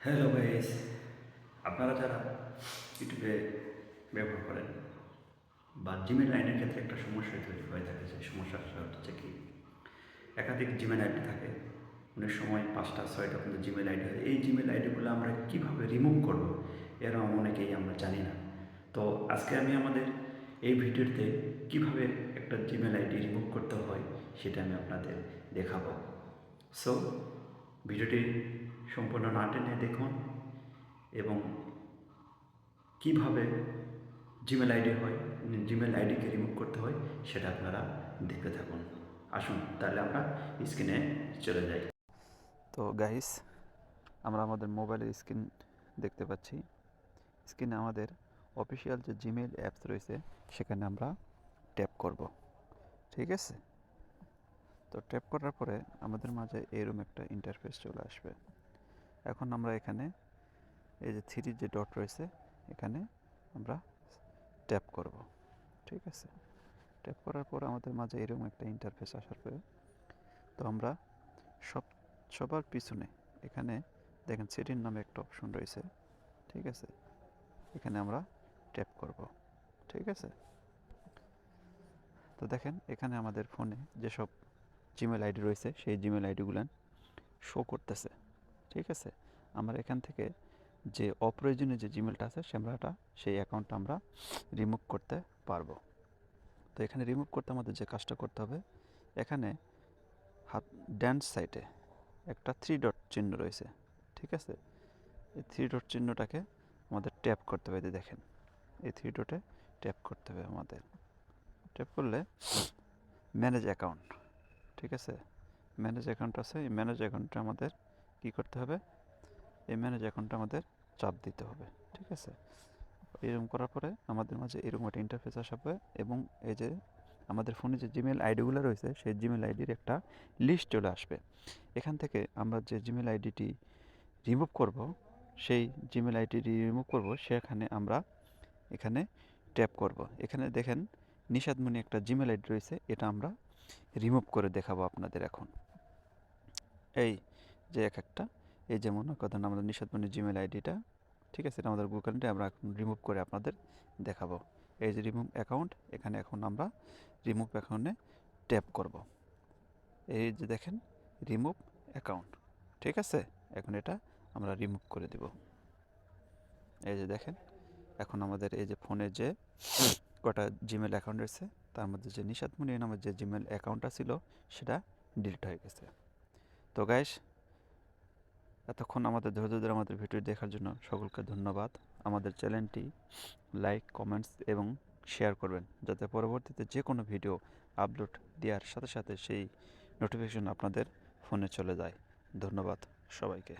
Hello guys, আপনারা যারা ইউটিউবে ব্যবহার করেন বা জিমেল আইডির ক্ষেত্রে একটা সমস্যা তৈরি হয়ে থাকে, সেই সমস্যাটা হচ্ছে কি একাধিক জিমেল আইডি থাকে। অনেক সময় 5টা 6টা পর্যন্ত জিমেল আইডি হয়। এই জিমেল আইডিগুলো আমরা কীভাবে রিমুভ করব এরকম অনেকেই আমরা জানি না। তো আজকে আমি আমাদের এই ভিডিওতে কিভাবে একটা জিমেল আইডি রিমুভ করতে হয় সেটা আমি আপনাদের দেখাবো। সো ভিডিওটি সম্পূর্ণ না টেনে দেখুন এবং কিভাবে জিমেল আইডি হয়, জিমেল আইডিকে রিমুভ করতে হয় সেটা আপনারা দেখতে থাকুন। আসুন তাহলে আমরা স্ক্রিনে চলে যাই। তো গাইস, আমরা আমাদের মোবাইলের স্ক্রিন দেখতে পাচ্ছি। স্ক্রিনে আমাদের অফিসিয়াল যে জিমেল অ্যাপস রয়েছে সেখানে আমরা ট্যাপ করব। ঠিক আছে? তো ট্যাপ করার পরে আমাদের মাঝে এরকম একটা ইন্টারফেস চলে আসবে। এখন আমরা এখানে এই যে থ্রির যে ডট রয়েছে এখানে আমরা ট্যাপ করব। ঠিক আছে? ট্যাপ করার পর আমাদের মাঝে এরকম একটা ইন্টারফেস আসার পরে তো আমরা সবার পিছনে এখানে দেখেন সেটিং নামে একটা অপশন রয়েছে। ঠিক আছে? এখানে আমরা ট্যাপ করব। ঠিক আছে? তো দেখেন এখানে আমাদের ফোনে যেসব জিমেল আইডি রয়েছে সেই জিমেল আইডিগুলো শো করতেছে। ঠিক আছে? আমরা এখান থেকে যে অপ্রয়োজনীয় যে জিমেলটা আছে সেই অ্যাকাউন্টটা আমরা রিমুভ করতে পারবো। তো এখানে রিমুভ করতে আমাদের যে কাজটা করতে হবে, এখানে হাত ডান সাইডে একটা থ্রি ডট চিহ্ন রয়েছে। ঠিক আছে? এই থ্রি ডট চিহ্নটাকে আমাদের ট্যাপ করতে হবে। দেখেন এই থ্রি ডটে ট্যাপ করতে হবে আমাদের। ট্যাপ করলে ম্যানেজ অ্যাকাউন্ট, ঠিক আছে, ম্যানেজ অ্যাকাউন্ট আছে। এই ম্যানেজ অ্যাকাউন্টটা আমাদের কী করতে হবে, এই ম্যানেজ অ্যাকাউন্টটা আমাদের চাপ দিতে হবে। ঠিক আছে? এরকম করার পরে আমাদের মাঝে এরকম একটা ইন্টারফেস আসবে এবং এই যে আমাদের ফোনে যে জিমেল আইডিগুলো রয়েছে সেই জিমেল আইডির একটা লিস্ট চলে আসবে। এখান থেকে আমরা যে জিমেল আইডিটি রিমুভ করব, সেই জিমেল আইডি রিমুভ করব, সেখানে আমরা এখানে ট্যাপ করব। এখানে দেখেন নিশাদ মনি একটা জিমেল আইডি রয়েছে, এটা আমরা রিমুভ করে দেখাবো আপনাদের এখন। এই যে একটা, এই যেমন কথা আমাদের নিশাদ মনির জিমেল আইডিটা, ঠিক আছে, এটা আমাদের গুগলটা আমরা এখন রিমুভ করে আপনাদের দেখাবো। এই যে রিমুভ অ্যাকাউন্ট, এখানে এখন আমরা রিমুভ অ্যাকাউন্টে ট্যাপ করব। এই যে দেখেন রিমুভ অ্যাকাউন্ট, ঠিক আছে, এখন এটা আমরা রিমুভ করে দেব। এই যে দেখেন এখন আমাদের এই যে ফোনে যে কটা জিমেল অ্যাকাউন্ট রয়েছে তার মধ্যে যে নিশাদ মুনি নামের যে জিমেল অ্যাকাউন্টটা ছিল সেটা ডিলিট হয়ে গেছে। তো গাইস, এতক্ষণ আমাদের ধৈর্য ধরে আমাদের ভিডিও দেখার জন্য সকলকে ধন্যবাদ। আমাদের চ্যানেলটি লাইক, কমেন্টস এবং শেয়ার করবেন, যাতে পরবর্তীতে যে কোনো ভিডিও আপলোড দেওয়ার সাথে সাথে সেই নোটিফিকেশন আপনাদের ফোনে চলে যায়। ধন্যবাদ সবাইকে।